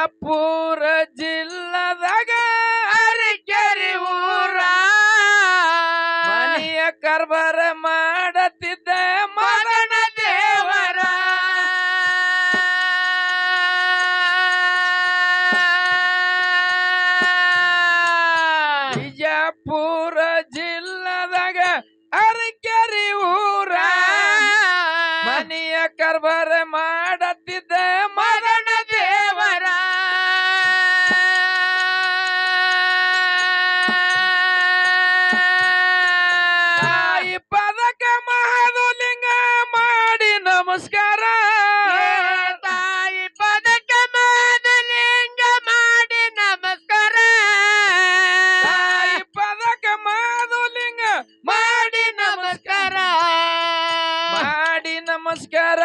ಬಿಜಾಪುರ ಜಿಲ್ಲದಾಗ ಅರಕೆರೆ ಊರ ಮನೆಯ ಕಾರ್ಬಾರ ಮಾಡತಿದ್ದ ಮದನ ದೇವರ ಬಿಜಾಪುರ ಜಿಲ್ಲದಾಗ ಅರಕೆರೆ ಊರ ಮನೆಯ ಕಾರ್ಬಾರ ಮಾಡತಿದ್ದ ಮದನ ದೇವರ ತಾಯಿ ಪದಕ ಮಹಾದುಲಿಂಗ ಮಾಡಿ ನಮಸ್ಕಾರ ತಾಯಿ ಪದಕ ಮಹಾದುಲಿಂಗ ಮಾಡಿ ನಮಸ್ಕಾರ ತಾಯಿ ಪದಕ ಮಹಾದುಲಿಂಗ ಮಾಡಿ ನಮಸ್ಕಾರ ಮಾಡಿ ನಮಸ್ಕಾರ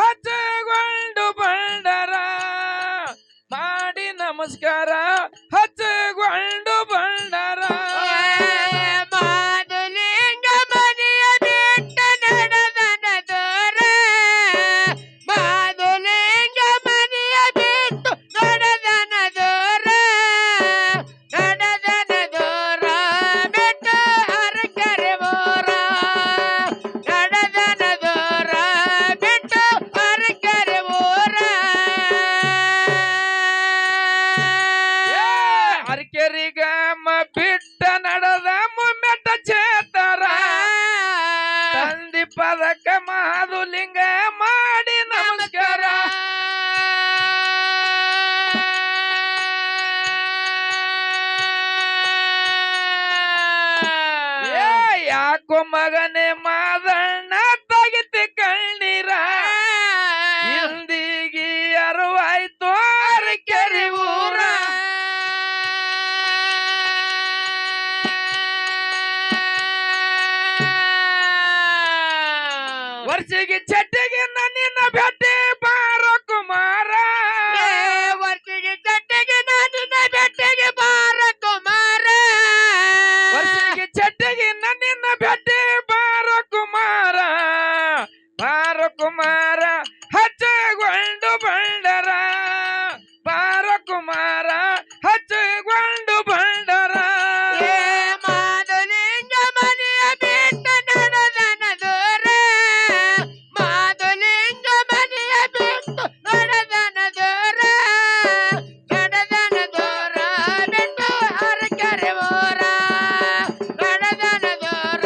ಹಚ್ಚಗೊಂಡು ಬಂಡರ ಮಾಡಿ ನಮಸ್ಕಾರ ಹಚ್ಚಗೊಂಡು ಬಂಡರ ಮಾದುಲಿಂಗ ಮನೆಯ ಬಿಟ್ಟ ನಡೆದನ ದೂರ ಮಾದುಲಿಂಗ ಮನೆಯ ಬಿಟ್ಟು ನಡೆದನ ದೂರ ನಡೆದನ ದೂರ ಬಿಟ್ಟು ಅರಕೆರೆ ಊರ ನಡೆದನ ದೂರ ಬಿಟ್ಟು ಅರಕೆರೆ ಊರ ಅರಕೆರಿಗಮ್ಮ ಬಿಟ್ಟ ನಡೆದ ಮುಮ್ಮೆಟ್ಟ ಚೇತರ ತಂದಿ ಪದಕ ಮಹಾದುಲಿಂಗ ಮಾಡಿ ನಮಸ್ಕಾರ ಯಾಕೋ ಮಗನೇ ಮಾದಣ್ಣ ತೆಗಿತಿ ಕಣ್ಣೀರ ಇಂದಿಗಿ ಅರುವಾಯ್ತು ಅರಕೆರೆ ಊರ ವರ್ಷಿಗೆ ಚಟ್ಟಿಗೆ ನಿನ್ನ ಭೇಟಿ ಬಾರೋ ಕುಮಾರ ವರ್ಷಿಗೆ ಚಟ್ಟಿಗೆ ನಿನ್ನ ಬೆಟ್ಟಿಗೆ ಬಾರ ಕುಮಾರ ವರ್ಷಿಗೆ ಚಟ್ಟಿಗೆ ನಿನ್ನ ಭೇಟಿ ಬಾರೋ ಕುಮಾರ ಬಾರೋ ಕುಮಾರ ಹಚ್ಚಗೊಂಡು ಬಂಡರ ಬಾರೋ ಕುಮಾರ ಹಚ್ಚಗೊಂಡು ಬಂಡರ ಮಾದುಲಿಂಗ ಮನೆಯ ಬಿಟ್ಟ ನಡೆದನ ದೂರ ಮಾದುಲಿಂಗ ಮನೆಯ ಬಿಟ್ಟು ನಡೆದನ ದೂರ ನಡೆದನ ದೂರ ಬಿಟ್ಟು ಅರಕೆರೆ ಊರ ನಡೆದನ ದೂರ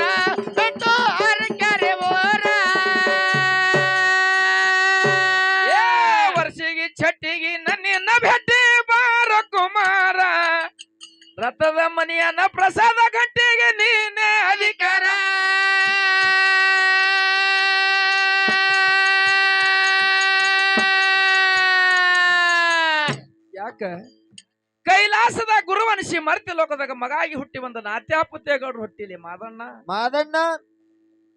ಬಿಟ್ಟು ಅರಕೆರೆ ಊರ ವರ್ಷಿಗೆ ಚಟ್ಟಿಗೆ ನಿನ್ನ ಭೇಟಿ ಬಾರೋ ಕುಮಾರ ರಥದ ಮನೆಯನ್ನ ಪ್ರಸಾದ ಗಂಟೆಗೆ ನೀನೇ ಅಧಿಕಾರ ಯಾಕ ಕೈಲಾಸದ ಗುರುವನಿಸಿ ಮರ್ತಿ ಲೋಕದಾಗ ಮಗಾಗಿ ಹುಟ್ಟಿ ಬಂದ ನಾತ್ಯಾಪುತ್ತೇಗೌಡ್ರು ಹುಟ್ಟಿಲಿ ಮಾದಣ್ಣ ಮಾದಣ್ಣ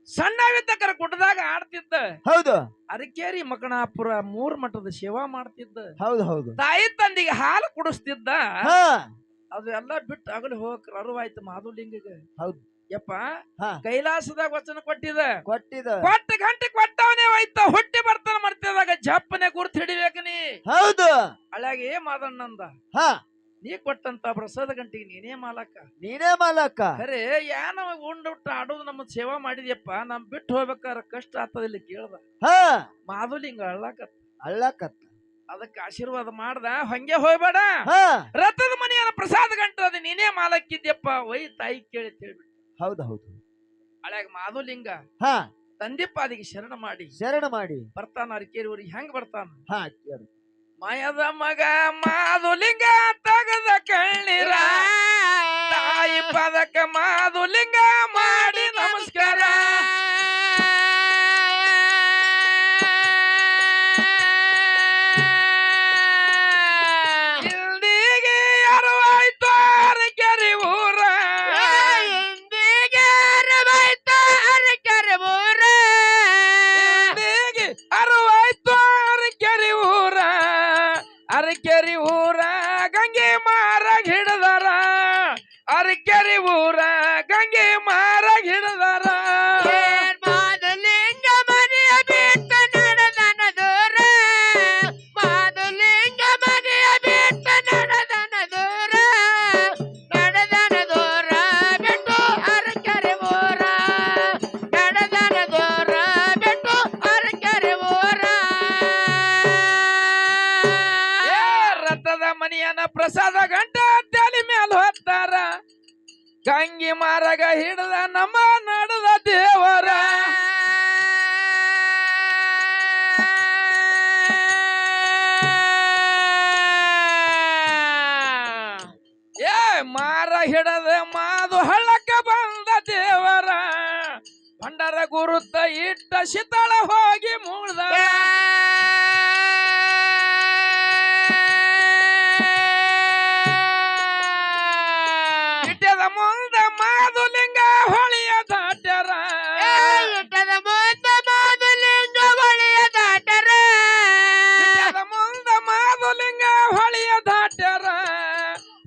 ಸಣ್ಣವಿದ್ದಕರ ಗುಡ್ಡದಾಗ ಆಡ್ತಿದ್ದ ಹೌದು ಅರಕೇರಿ ಮಕಣಾಪುರ ಮೂರ್ ಮಠದ ಸೇವಾ ಮಾಡ್ತಿದ್ದ ಹೌದು ಹೌದು ತಾಯಿ ತಂದಿಗೆ ಹಾಲು ಕುಡಿಸ್ತಿದ್ದ ಹಾ ಅದು ಎಲ್ಲ ಬಿಟ್ಟು ಆಗಲಿ ಹೋಗಕ್ ಅರುವಾಯ್ತು ಮಾಧುಲಿಂಗಿಗೆ ಹೌದು ಯಪ್ಪ ಹಾ ಕೈಲಾಸದಾಗ ವಚನ ಕೊಟ್ಟಿದ ಕೊಟ್ಟಿದ ಕೊಟ್ಟ ಗಂಟೆ ಕೊಟ್ಟವನೇ ಹೋಯ್ತ ಹುಟ್ಟಿ ಬರ್ತಾನ ಮಾಡ್ತಿದಾಗ ಜಪ್ಪನೆ ಗುರ್ತು ಹಿಡಿಬೇಕ ನೀ ಹೌದು ಹಳಾಗಿ ಮಾದಣ್ಣಂದ ಹಾ ನೀ ಕೊಟ್ಟಂತ ಪ್ರಸಾದ ಗಂಟಿಗೆ ನೀನೇ ಮಾಲಕ್ಕ ನೀನೇ ಮಾಲಕ್ಕ ಖರೆ ಯಾನ ಉಂಡುಟ್ಟ ಆಡೋದು ನಮ್ಮ ಸೇವಾ ಮಾಡಿದ್ಯಪ್ಪ ನಮ್ ಬಿಟ್ಟು ಹೋಗ್ಬೇಕಾರ ಕಷ್ಟ ಆಗ್ತದಿಲ್ಲ ಕೇಳ್ದ ಹಾ ಮಾಧುಲಿಂಗ ಅಳ್ಳಾಕತ್ತ ಅಳ್ಳಕತ್ತ ಅದಕ್ಕೆ ಆಶೀರ್ವಾದ ಮಾಡ್ದ ಹಂಗೆ ಹೋಗ್ಬೇಡ ಹಾ ರಥದ ಮನೆಯನ್ನ ಪ್ರಸಾದ ಗಂಟು ಅದು ನೀನೇ ಮಾಲಕ್ಕಿದ್ಯಪ್ಪ ಒಯ್ ತಾಯಿ ಕೇಳಿ ಹೇಳ್ಬಿಟ್ಟು ಹೌದು ಹೌದು ಹಳ್ಯಾಗ ಮಾಧುಲಿಂಗ ಹಾ ತಂದೆಪಾದಿಗೆ ಶರಣ ಮಾಡಿ ಶರಣ ಮಾಡಿ ಬರ್ತಾನ ಅರಕೇರಿ ಊರಿಗೆ ಹೆಂಗ್ ಬರ್ತಾನ ಹಾ ಕೇಳು. ಮಾಯದ ಮಗ ಮಾಧುಲಿಂಗ ತಗದ ಕಣ್ಣೀರ ತಾಯಿ ಪದಕ ಮಾಧುಲಿಂಗ ಮಾಡಿ ನಮಸ್ಕಾರ ಇಲ್ದಿಗೆ ಅರುವಾಯ್ತು ಅರಕೇರಿ ಊರ ಇಂದಿಗೆ ಅರವೈತ ಅರಕೆರೆ ಊರ ಇಲ್ದಿಗೆ ಅರುವಾಯ್ತು ಅರಕೇರಿ ಊರ ಅರಕೇರಿ ಊರ ಗಂಗೆ ಮಾರಾಗ ಹಿಡದಾರ ಅರಕೇರಿ ಊರ ಗಂಗೆ ಮಾರಾಗ ಹಿಡದಾರ ಏನ ಪ್ರಸಾದ ಗಂಟ ತಲೆ ಮ್ಯಾಲ ಹೊತ್ತಾರ ಗಂಗಿ ಮಾರಗ ಹಿಡದ ನಮ್ಮ ನಡದ ದೇವರ ಏ ಮಾರ ಹಿಡದ ಮಾದು ಹಳ್ಳಕ್ಕ ಬಂದ ದೇವರ ಭಂಡರ ಗುರುತ ಇಟ್ಟ ಶಿತಳ ಹೋಗಿ ಮುಳ್ದ ಇಟ್ಟದ ಮುಂದ ಮಾದುಲಿಂಗ ಹೊಳಿಯ ದಾಟ್ಯಾರ ಇಟ್ಟದ ಮುಂದ ಮಾದುಲಿಂಗ ಹೊಳೆಯ ದಾಟರ ಇಟ್ಟದ ಮುಂದ ಮಾದುಲಿಂಗ ಹೊಳಿಯ ದಾಟ್ಯಾರ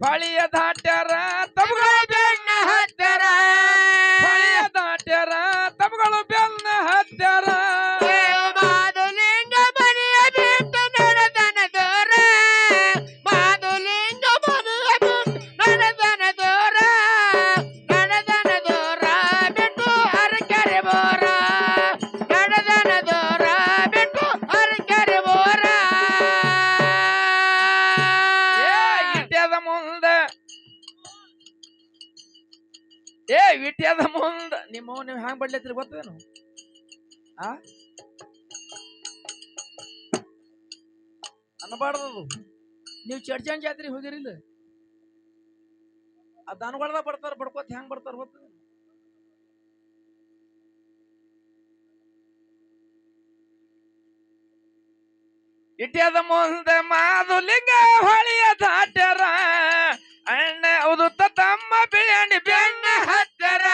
ಹೊಳಿಯ ದಾಟ್ಯಾರ ತಮ್ಗಳ ಬೆನ್ನ ಹತ್ಯಾರ ಹೊಳಿಯ ದಾಟ್ಯಾರ ತಮ್ಗಳು ಬೆನ್ನ ಹತ್ಯಾರ ಮಾದುಲಿಂಗ ಮನೆಯ ಬಿಟ್ಟು ನಡೆದನ ದೂರ ಮಾದುಲಿಂಗ ಮನೆಯ ಬಿಟ್ಟು ನಡೆದನ ದೂರ ಬಿಟ್ಟು ಹರಕೆರೆ ಬೋರ ನಡೆದನ ದೂರ ಬಿಟ್ಟು ಹರಕೆರೆ ಬೋರ ಇಟ್ಯದ ಮುಂದ ವಿಟ್ಯದ ಮುಂದ ನಿಮ್ಮ ನೀವು ಹ್ಯಾಂಗ್ ಬಡ್ಲತ್ರಿ ಗೊತ್ತೇನು ಆ ಅನ್ನಬಾರ್ದು ನೀವು ಚಡ್ಚನ್ ಜಾತ್ರೆ ಹೋಗಿರಿಲ್ಲ ಆ ದನಗಳದ ಬರ್ತಾರ ಬಡ್ಕೋತ ಹೆಂಗ್ ಬರ್ತಾರ ಗೊತ್ತ ಇಟ್ಯದ ಮುಂದೆ ಮಾದುಲಿಂಗ ಹೊಳಿಯ ದಾಟ್ಯಾರ ಅಣ್ಣ ಹೌದು ತಮ್ಮ ಬಿಳಿಯಣಿ ಬೆನ್ನ ಹತ್ತರ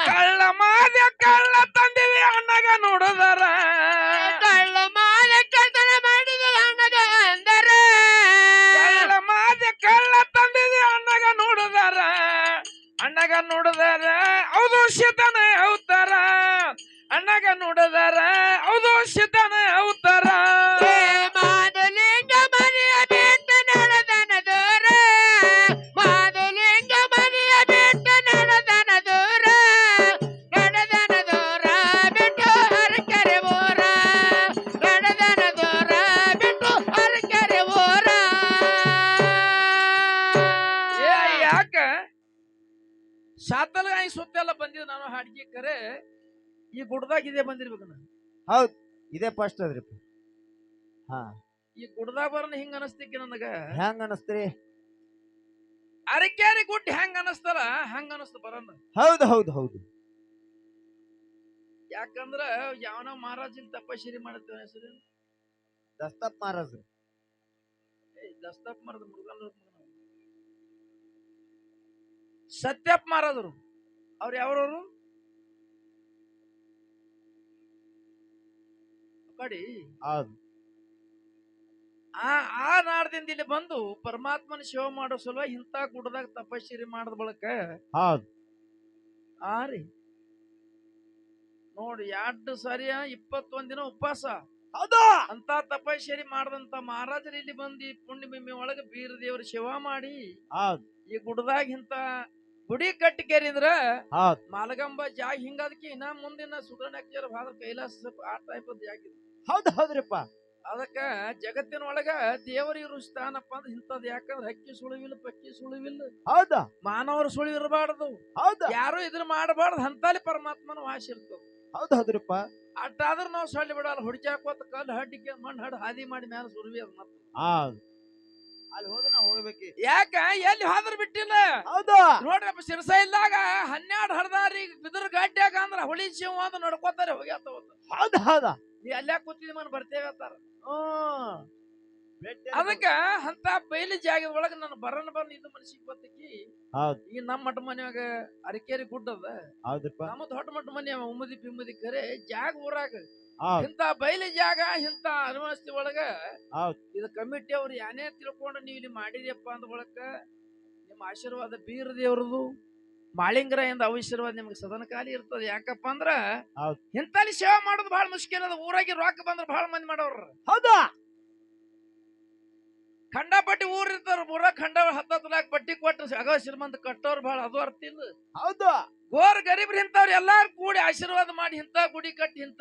ಕಳ್ಳ ಮಾದ ಕಳ್ಳ ತಂದಿದೆ ಅಣ್ಣಗ ನೋಡುದರ ಕಳ್ಳ ಮಾದ ಕಳ್ತನ ಮಾಡಿದ ಅಣ್ಣಗ ಅಂದರ ಕಳ್ಳ ಮಾದ ಕಳ್ಳ ತಂದಿದೆ ಅಣ್ಣಗ ನೋಡುದರ ಅಣ್ಣಗ ನೋಡುದರ ಹೌದು ಶಿತನ ಅವತಾರ ಅಣ್ಣಗ ನೋಡುದರ ಹೌದು ಶಿತನ ಅವತಾರ ಮಾದುಲಿಂಗ ಮನೆಯ ಬಿಟ್ಟು ನಡೆದನ ದೂರ ಮಾದುಲಿಂಗ ಮನೆಯ ಬಿಟ್ಟು ನಡೆದನ ದೂರ ಬಿಟ್ಟು ಹರಕೆರೆ ಬೋರ ನಡೆದನ ದೂರ ಬಿಟ್ಟು ಹರಕೆರೆ ಬೋರ ಏ ಯಾಕ ಶಾತಲ್ಗಾಯಿ ಸುತ್ತೆಲ್ಲ ಬಂದಿದ್ ನಾನು ಹಾಡಿಗೆ ಕರೆ ಈ ಗುಡ್ದಾಗ ಇದೇ ಬಂದಿರ್ಬೇಕು ನಾನು ಹೌದ್ ಇದೇ ಫಸ್ಟ್ ಅದ್ರಿಪ್ಪ. ಹಾ ಈ ಗುಡ್ದಾಗ ಬರೋಣ ಹಿಂಗ ಅನಸ್ತಿಕ್ಕೆ ನನಗ ಹೆಂಗ ಅನಸ್ತ್ರಿ? ಅರಕೇರಿ ಗುಡ್ ಹೆಂಗ ಅನಸ್ತಾರ ಹಂಗ ಅನಸ್ತ ಬರೋಣ ಹೌದು ಹೌದು ಹೌದು. ಯಾಕಂದ್ರ ಯಾವನ ಮಹಾರಾಜನ್ ತಪಶ್ಶೇರಿ ಮಾಡ್ತೇವೆ ಹೆಸರು ದಸ್ತಪ್ ಮಹಾರಾಜ್. ದಸ್ತಪ್ ಮಾರದ ಮುರುಗನ್ ಸತ್ಯಪ್ ಮಾರದ್ರು ಅವ್ರು ಯಾವ್ರವ್ರು ಕಡಿ ಹೌದು ಆ ನಾಡದಿಂದ ಇಲ್ಲಿ ಬಂದು ಪರಮಾತ್ಮನ ಸೇವೆ ಮಾಡೋ ಸಲುವಾಗಿ ಇಂಥ ಗುಡ್ಡದಾಗ ತಪಶ್ಶೇರಿ ಮಾಡದ ಬಳಕ ಹೌದು ಆ ರೀ ನೋಡಿ 2 ಸಾರಿಯ 21 ದಿನ ಉಪವಾಸ ಹೌದು ಅಂತ ತಪಶ್ಶೇರಿ ಮಾಡದಂತ ಮಹಾರಾಜರು ಇಲ್ಲಿ ಬಂದು ಪುಣ್ಯಭೂಮಿ ಒಳಗ ಬೀರ ದೇವರ ಸೇವಾ ಮಾಡಿ ಹೌದು ಈ ಗುಡ್ಡದಾಗ ಇಂತ ಗುಡಿ ಕಟ್ಟಿಕೇರಿದ್ರ ಹೌದು ಮಾಲಗಂಬ ಜಾಗ ಹಿಂಗದಕ್ಕೆ ಇನ್ನ ಮುಂದಿನ ಸುಧಾರಣೆ ಭಾಳ ಕೈಲಾಸ ಆ ಟೈಪ್ ಜಾಗ ಇದು. ಹೌದು ಹೌದ್ರಿಪ್ಪ. ಅದಕ್ಕ ಜಗತ್ತಿನ ಒಳಗ ದೇವರ ಇರು ಸ್ಥಾನಪ್ಪ ಅಂದ್ರೆ ಇಂಥದ್ ಯಾಕಂದ್ರೆ ಹಕ್ಕಿ ಸುಳಿವಿಲ್ಲ ಪಕ್ಕಿ ಸುಳಿವಿಲ್ಲ ಹೌದಾ ಮಾನವರ ಸುಳಿವು ಇರಬಾರ್ದು ಹೌದಾ ಯಾರು ಇದ್ರ ಮಾಡಬಾರ್ದು ಅಂತಲ್ಲಿ ಪರಮಾತ್ಮನ ವಾಸ ಇರ್ತದ ಹೌದು ಹೌದ್ರಿಪ್ಪ. ಅಟ್ಟಾದ್ರೂ ನಾವು ಸೊಳ್ಳಿ ಬಿಡಲ್ಲ ಹುಡುಚಾಕೋತ ಕಲ್ಲು ಹಡ್ಡಿಕೆ ಮಣ್ಣು ಹಡ್ ಹಾದಿ ಮಾಡಿ ಮ್ಯಾಲ ಸುರುವಿ ಅದ್ ಮತ್ತೆ ಹೌದು ಅಲ್ಲಿ ಹೋದ್ರೆ ನಾವು ಹೋಗ್ಬೇಕಿ. ಯಾಕ ಎಲ್ಲಿ ಹಾದ್ರ ಬಿಟ್ಟಿಲ್ಲ ಹೌದು ನೋಡ್ರಪ್ಪ ಸಿರಸ ಇಲ್ದಾಗ 12 ಹಡ್ದಾರಿ ಬಿದ್ರ ಗಡ್ಡ್ಯಾಗ ಅಂದ್ರ ಹುಳಿ ಶಿವ ಅಂತ ನಡ್ಕೋತಾರೆ ಹೋಗ್ಯಾತ ಹೌದು ಹೌದಾ ನೀ ಅಲ್ಲೇ ಕೂತಿದ್ ಮನ್ ಬರ್ತೇವೆ ಅಂತಾರ ಹ್ಮ್ ಅದಕ್ಕ ಅಂತ ಬಯಲಿ ಜಾಗದ ಒಳಗ ನಾನು ಬರನ್ ಇದು ಮನಸ್ಸಿಗೆ ಬತ್ತಕಿ ಹೌದು ಈಗ ನಮ್ಮ ಮಠ ಮನ್ಯಾಗ ಅರಕೇರಿ ಗುಡ್ಡ ಅದ ಹೌದ್ರಿಪ್ಪ. ನಮ್ಮ ದೊಡ್ಡ ಮಠ ಮನೆ ಉಮ್ಮದಿ ಪಿಮ್ಮದಿ ಕರೆ ಜಾಗ ಊರಾಗ ಹೌದು ಇಂತ ಬಯಲಿ ಜಾಗ ಇಂತ ಅನುವಸ್ತಿ ಒಳಗ ಹೌದು ಇದು ಕಮಿಟಿ ಅವ್ರು ಏನೇ ತಿಳ್ಕೊಂಡು ನೀವು ಇಲ್ಲಿ ಮಾಡಿದ್ಯಪ್ಪ ಅಂದ ಬಳಕ ನಿಮ್ಮ ಆಶೀರ್ವಾದ ಬೀರ ದೇವ್ರದು ಮಾಳಿಂಗರಾಯಿಂದ ಆಶೀರ್ವಾದ ನಿಮ್ಗೆ ಸದನ ಖಾಲಿ ಇರ್ತದೆ. ಯಾಕಪ್ಪ ಅಂದ್ರ ಹೌದು ಇಂತಲ್ಲಿ ಸೇವೆ ಮಾಡೋದು ಬಹಳ ಮುಷ್ಕಿಲ್ ಅದ. ಊರಾಗಿ ರೊಕ್ಕ ಬಂದ್ರ ಬಹಳ ಮಂದಿ ಮಾಡೋರ ಹೌದಾ ಖಂಡಪಟ್ಟಿ ಊರ್ ಇರ್ತಾರ ಊರ ಖಂಡ ಹತ್ತತ್ತು ಲಾಕ್ ಪಟ್ಟಿ ಕೊಟ್ಟು ಅಗ ಶ್ರೀಮಂತ ಕಟ್ಟೋರ್ ಬಾಳ ಅದು ಅರ್ಥ ಇಲ್ಲ. ಹೌದು ಗೋರ್ ಗರೀಬ್ರ ಇಂಥವ್ರು ಎಲ್ಲಾರು ಕೂಡಿ ಆಶೀರ್ವಾದ ಮಾಡಿ ಇಂಥ ಗುಡಿ ಕಟ್ಟಿ ಇಂಥ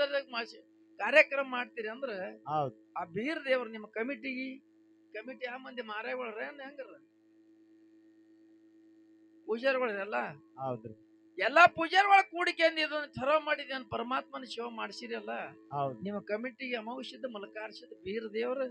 ಕಾರ್ಯಕ್ರಮ ಮಾಡ್ತೀರಿ ಅಂದ್ರ ಹೌದು ಆ ಬೀರ್ ದೇವ್ರು ನಿಮ್ಮ ಕಮಿಟಿ ಯಾವ ಮಂದಿ ಮಾರಾಯಗಳರ ಹೆಂಗಾರ ಪೂಜಾರಿಗಳಲ್ಲ ಹೌದ್ರಿ ಎಲ್ಲಾ ಪೂಜಾರಿಗಳ ಕೂಡಿಕೆಂದು ಇದನ್ನ ಥರೋ ಮಾಡಿದ ಪರಮಾತ್ಮನ ಶಿವ ಮಾಡಿಸಿರಿ ಅಲ್ಲ. ಹೌದು ನಿಮ್ಮ ಕಮಿಟಿಗೆ ಅಮಾವಾಸ್ಯದ ಮಲಕಾರ್ಷದ ಬೀರ್ ದೇವ್ರ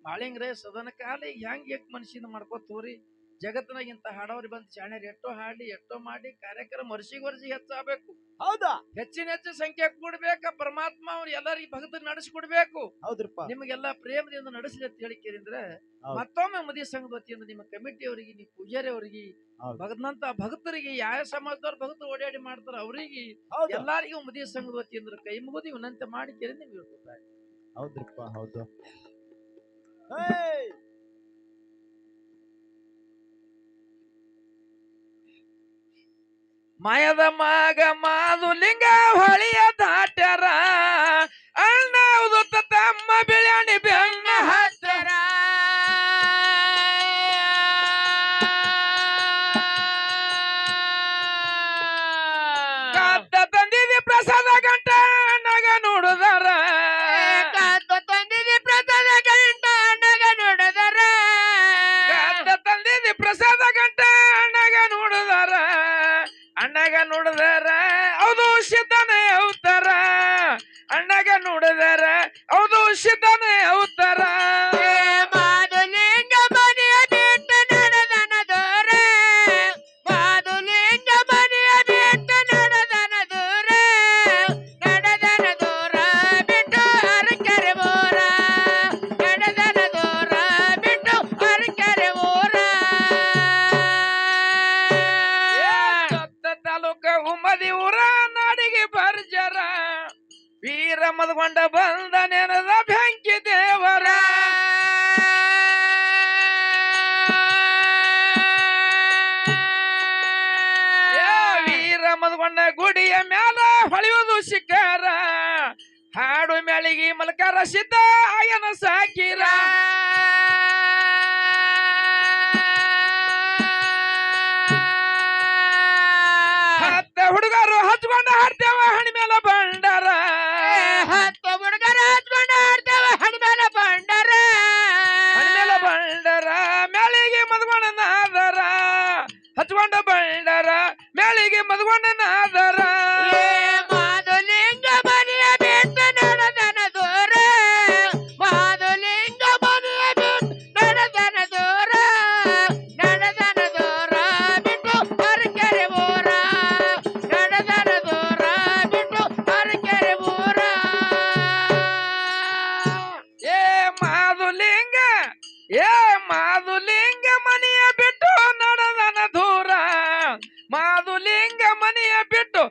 ಮಾಳಿಂಗ್ರೆ ಸದನ ಕಾಲ ಹೆಂಗ್ ಮನುಷ್ಯನ ಮಾಡ್ಕೋತ ಹೋರಿ. ಜಗತ್ತಿನಾಗ ಇಂತ ಹಾಡೋರಿ ಬಂದ್ ಚಾಣ್ಯರು ಎಷ್ಟೋ ಹಾಡಿ ಎಷ್ಟೋ ಮಾಡಿ ಕಾರ್ಯಕ್ರಮ ವರ್ಷಿಗೆ ಹೆಚ್ಚಾಗಬೇಕು. ಹೌದಾ ಹೆಚ್ಚಿನ ಸಂಖ್ಯೆ ಕೂಡ್ಬೇಕ. ಪರಮಾತ್ಮ ಅವ್ರು ಎಲ್ಲರಿಗೂ ಭಕ್ತರು ನಡೆಸಿಕೊಡ್ಬೇಕು. ಹೌದ್ರಪ್ಪ ನಿಮಗೆಲ್ಲಾ ಪ್ರೇಮದಿಂದ ನಡೆಸಲಿ ಅಂತ ಹೇಳಿ ಕೇಳಿದ್ರೆ ಹೌದು. ಮತ್ತೊಮ್ಮೆ ಮದುವೆ ಸಂಘದ ವತಿಯಿಂದ ನಿಮ್ಮ ಕಮಿಟಿ ಅವರಿಗೆ ನೀವು ಪೂಜಾರಿ ಅವರಿಗೆ ಹೌದು. ಭಗವಂತ ಭಕ್ತರಿಗೆ ಯಾವ ಸಮಾಜದವ್ರು ಭಕ್ತರು ಓಡಾಡಿ ಮಾಡ್ತಾರ ಅವರಿಗೆ ಹೌದು ಎಲ್ಲಾರಿಗೂ ಮದುವೆ ಸಂಘದ ವತಿಯಿಂದ ಕೈ ಮುಗಿದು ವಿನಂತಿ ಮಾಡಿ ಕೇಳಿ ನಿಮ್ಗೆ ಹೇಳ್ತಾರೆ. ಹೌದ್ರಪ್ಪ ಹೌದು. ಹೇಯ್! ಮಾಯದ ಮಗ ಮಾದುಲಿಂಗ ಹೊಳಿಯ ದಾಟ್ಯಾರ ಅಣ್ಣ ಉದುತ್ತ ತಮ್ಮ ಬಿಳಿಯಾಣಿ ಬೆನ್ನ ಹತ್ತರ ಕಾದ ತಂದಿದಿ ಪ್ರಸಾದ ಗಂಟ ಅಣ್ಣಗ ನೋಡುದಾರ ತಂದಿದೆ ಪ್ರಸಾದ ಗಂಟ ಅಣ್ಣಗ ನೋಡದರ ಕಾದ ತಂದಿದಿ ಪ್ರಸಾದ ಗಂಟ ಅಣ್ಣಗ ನೋಡುದಾರ ಅಣ್ಣಗ ನೋಡಿದಾರ ಹೌದು ಸಿದ್ಧನೇ ಅವತಾರ ಅಣ್ಣಗ ನೋಡಿದಾರ ಹೌದು ಸಿದ್ಧನೇ ಅವತಾರ ಮಾದುಲಿಂಗ ಮನೆಯ ಬಿಟ್ಟು ನಡೆದನ ದೂರ ಮಾದುಲಿಂಗ ಮನೆಯ ಬಿಟ್ಟು ನಡೆದನ ದೂರ ಬಿಟ್ಟು ಅರಕೆರೆ ಊರ ನಡೆದನ ದೂರ ಬಿಟ್ಟು ಅರಕೆರೆ ಊರ ತಾಲೂಕ ಉಮ್ಮದಿ ಊರ ನಾಡಿಗೆ ಬರ್ಜರ ವೀರ ಮದಗೊಂಡ ಬಂದ ನೆನದ ಬೆಂಕಿ ದೇವರ ವೀರ ಮದಗೊಂಡ ಗುಡಿಯ ಮ್ಯಾಲ ಹೊಳೆಯುವುದು ಶಿಖರ ಹಾಡು ಮ್ಯಾಳಿಗೆ ಮಲಕಾರ ಸಿದ್ಧ ಆಯನ ಸಾಕಿರ ಹುಡುಗರು ಹಚ್ಕೊಂಡ ಹಾಡ್ತೇವ ಹಣಿ ಮೇಲ ಬಂಡಾರ ಹತ್ತು ಹುಡುಗರ ಹಚ್ಕೊಂಡ ಆಡ್ತೇವ ಹಣಿಮೇಲ ಬಂಡರ ಹಣಿ ಮೇಲ ಬಂಡಾರ ಮ್ಯಾಳಿಗೆ ಮದ್ಕೊಂಡ ನಾದರ ಹಚ್ಕೊಂಡ ಬಂಡಾರ ಮ್ಯಾಳಿಗೆ ಮದ್ಕೊಂಡ ನಾದರ ಮಾದುಲಿಂಗ ಮನೆಯ ಬಿಟ್ಟು ನಡೆದನ ದೂರ ಮಾದುಲಿಂಗ ಮನೆಯ ಬಿಟ್ಟು ನಡೆದನ ದೂರ ಬಿಟ್ಟು ಅರಕೆರೆ ಊರ ನಡೆದನ ದೂರ ಬಿಟ್ಟು ಅರಕೆರೆ ಊರ ಏ ಮಾದುಲಿಂಗ ಮನೆಯ ಬಿಟ್ಟು ನಡೆದನ ದೂರ ಮಾದುಲಿಂಗ ಮನೆಯ ಬಿಟ್ಟು